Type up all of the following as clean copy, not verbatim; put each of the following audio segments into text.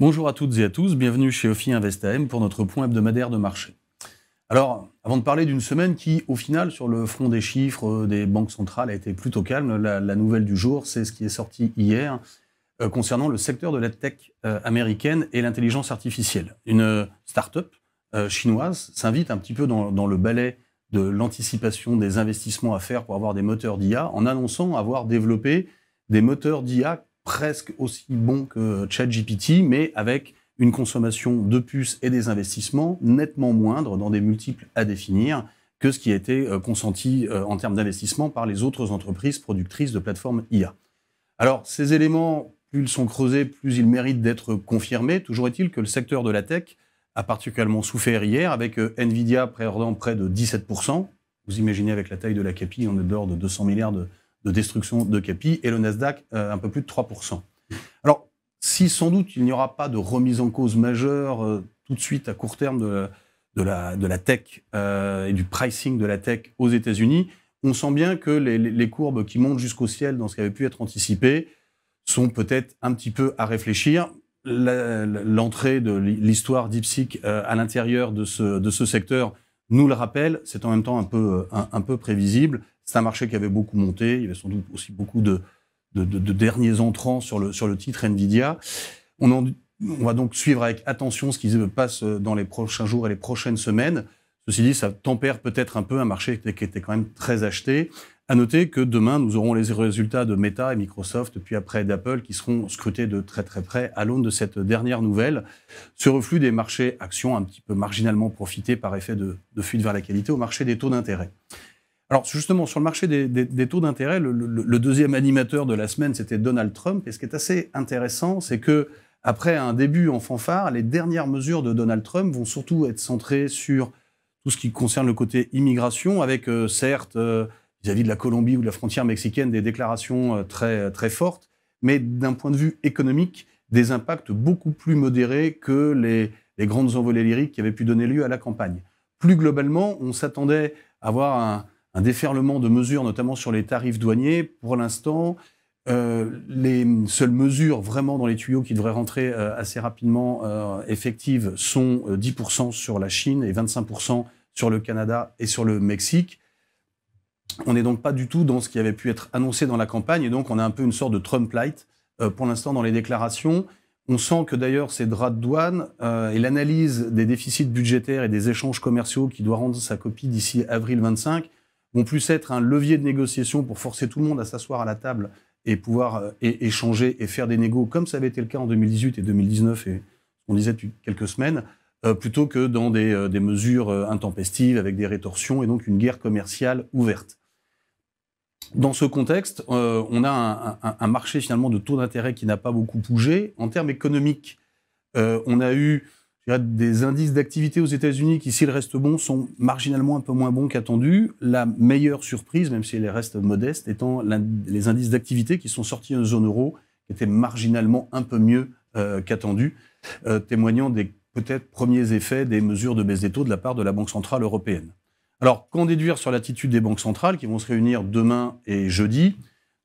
Bonjour à toutes et à tous, bienvenue chez Ophi Invest AM pour notre point hebdomadaire de marché. Alors, avant de parler d'une semaine qui, au final, sur le front des chiffres des banques centrales, a été plutôt calme, la nouvelle du jour, c'est ce qui est sorti hier concernant le secteur de la tech américaine et l'intelligence artificielle. Une start-up chinoise s'invite un petit peu dans le balai de l'anticipation des investissements à faire pour avoir des moteurs d'IA, en annonçant avoir développé des moteurs d'IA presque aussi bons que ChatGPT, mais avec une consommation de puces et des investissements nettement moindres dans des multiples à définir que ce qui a été consenti en termes d'investissement par les autres entreprises productrices de plateformes IA. Alors, ces éléments, plus ils sont creusés, plus ils méritent d'être confirmés. Toujours est-il que le secteur de la tech a particulièrement souffert hier, avec Nvidia perdant près de 17%. Vous imaginez avec la taille de la CAPI, on est dehors de 200 milliards de destruction de CAPI, et le Nasdaq un peu plus de 3%. Alors, si sans doute il n'y aura pas de remise en cause majeure tout de suite à court terme de la tech et du pricing de la tech aux États-Unis, on sent bien que les courbes qui montent jusqu'au ciel dans ce qui avait pu être anticipé sont peut-être un petit peu à réfléchir. L'entrée de l'histoire DeepSeek à l'intérieur de ce secteur nous le rappelle, c'est en même temps un peu prévisible. C'est un marché qui avait beaucoup monté, il y avait sans doute aussi beaucoup de derniers entrants sur le titre Nvidia. On va donc suivre avec attention ce qui se passe dans les prochains jours et les prochaines semaines. Ceci dit, ça tempère peut-être un peu un marché qui était quand même très acheté. À noter que demain, nous aurons les résultats de Meta et Microsoft, puis après d'Apple, qui seront scrutés de très très près à l'aune de cette dernière nouvelle. Ce reflux des marchés actions a un petit peu marginalement profité par effet de fuite vers la qualité au marché des taux d'intérêt. Alors justement, sur le marché des taux d'intérêt, le deuxième animateur de la semaine, c'était Donald Trump. Et ce qui est assez intéressant, c'est que après un début en fanfare, les dernières mesures de Donald Trump vont surtout être centrées sur tout ce qui concerne le côté immigration, avec certes vis-à-vis de la Colombie ou de la frontière mexicaine des déclarations très très fortes, mais d'un point de vue économique, des impacts beaucoup plus modérés que les grandes envolées lyriques qui avaient pu donner lieu à la campagne. Plus globalement, on s'attendait à avoir un déferlement de mesures, notamment sur les tarifs douaniers. Pour l'instant, les seules mesures vraiment dans les tuyaux qui devraient rentrer assez rapidement effectives sont 10% sur la Chine et 25% sur le Canada et sur le Mexique. On n'est donc pas du tout dans ce qui avait pu être annoncé dans la campagne, et donc on a un peu une sorte de Trump light pour l'instant dans les déclarations. On sent que d'ailleurs ces droits de douane et l'analyse des déficits budgétaires et des échanges commerciaux qui doit rendre sa copie d'ici avril 25 vont plus être un levier de négociation pour forcer tout le monde à s'asseoir à la table et pouvoir échanger et faire des négos comme ça avait été le cas en 2018 et 2019 et on disait depuis quelques semaines, plutôt que dans des mesures intempestives avec des rétorsions et donc une guerre commerciale ouverte. Dans ce contexte, on a un marché finalement de taux d'intérêt qui n'a pas beaucoup bougé. En termes économiques, on a eu des indices d'activité aux États-Unis qui, s'ils restent bons, sont marginalement un peu moins bons qu'attendus. La meilleure surprise, même si elle reste modeste, étant les indices d'activité qui sont sortis en zone euro, qui étaient marginalement un peu mieux qu'attendus, témoignant des peut-être premiers effets des mesures de baisse des taux de la part de la Banque centrale européenne. Alors, qu'en déduire sur l'attitude des banques centrales qui vont se réunir demain et jeudi?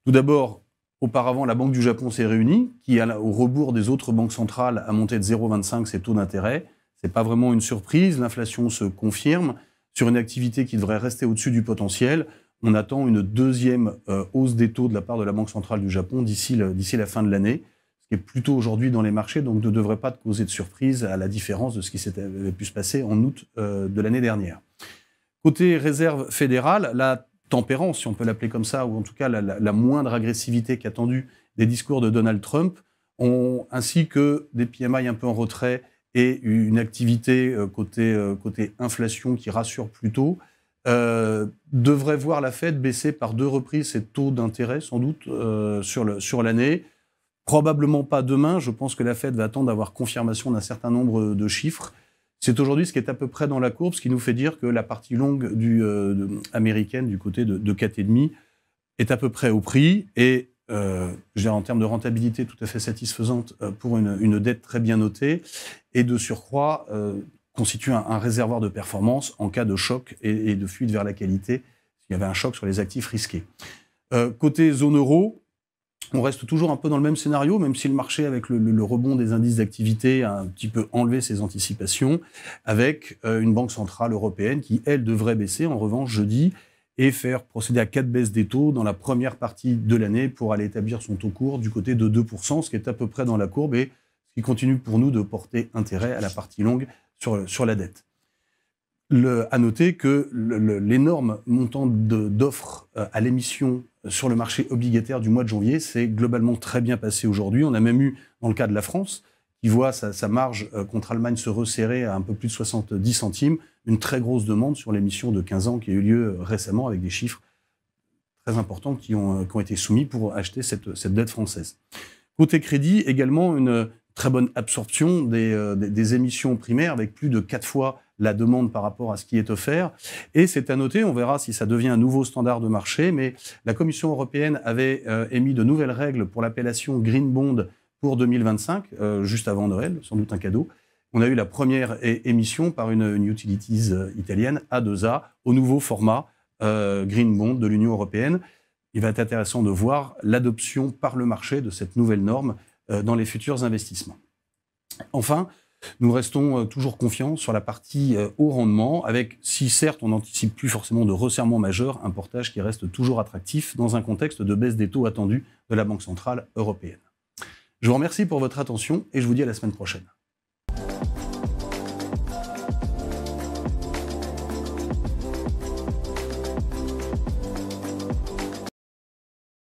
Tout d'abord, auparavant, la Banque du Japon s'est réunie, qui, au rebours des autres banques centrales, a monté de 0,25 ses taux d'intérêt. C'est pas vraiment une surprise. L'inflation se confirme sur une activité qui devrait rester au-dessus du potentiel. On attend une deuxième hausse des taux de la part de la Banque centrale du Japon d'ici la fin de l'année, ce qui est plutôt aujourd'hui dans les marchés, donc ne devrait pas causer de surprise à la différence de ce qui avait pu se passer en août de l'année dernière. Côté réserve fédérale, la tempérance, si on peut l'appeler comme ça, ou en tout cas la moindre agressivité qu'attendue des discours de Donald Trump, ainsi que des PMI un peu en retrait et une activité côté inflation qui rassure plutôt, devrait voir la Fed baisser par 2 reprises ses taux d'intérêt, sans doute, sur l'année. Probablement pas demain. Je pense que la Fed va attendre d'avoir confirmation d'un certain nombre de chiffres. C'est aujourd'hui ce qui est à peu près dans la courbe, ce qui nous fait dire que la partie longue américaine, du côté de 4,5, est à peu près au prix et en termes de rentabilité tout à fait satisfaisante pour une dette très bien notée et de surcroît constitue un réservoir de performance en cas de choc et de fuite vers la qualité, s'il y avait un choc sur les actifs risqués. Côté zone euro, On reste toujours un peu dans le même scénario, même si le marché, avec le rebond des indices d'activité, a un petit peu enlevé ses anticipations, avec une banque centrale européenne qui, elle, devrait baisser, en revanche, jeudi, et faire procéder à 4 baisses des taux dans la première partie de l'année pour aller établir son taux court du côté de 2%, ce qui est à peu près dans la courbe et ce qui continue pour nous de porter intérêt à la partie longue sur la dette. À noter que l'énorme montant d'offres à l'émission sur le marché obligataire du mois de janvier s'est globalement très bien passé aujourd'hui. On a même eu, dans le cas de la France, qui voit sa marge contre Allemagne se resserrer à un peu plus de 70 centimes, une très grosse demande sur l'émission de 15 ans qui a eu lieu récemment avec des chiffres très importants qui ont été soumis pour acheter cette dette française. Côté crédit, également une très bonne absorption des émissions primaires avec plus de 4 fois la demande par rapport à ce qui est offert. Et c'est à noter, on verra si ça devient un nouveau standard de marché, mais la Commission européenne avait émis de nouvelles règles pour l'appellation Green Bond pour 2025, juste avant Noël, sans doute un cadeau. On a eu la première émission par une utilities italienne, A2A, au nouveau format Green Bond de l'Union européenne. Il va être intéressant de voir l'adoption par le marché de cette nouvelle norme dans les futurs investissements. Enfin, nous restons toujours confiants sur la partie haut rendement, avec, si certes on n'anticipe plus forcément de resserrement majeur, un portage qui reste toujours attractif dans un contexte de baisse des taux attendus de la Banque centrale européenne. Je vous remercie pour votre attention et je vous dis à la semaine prochaine.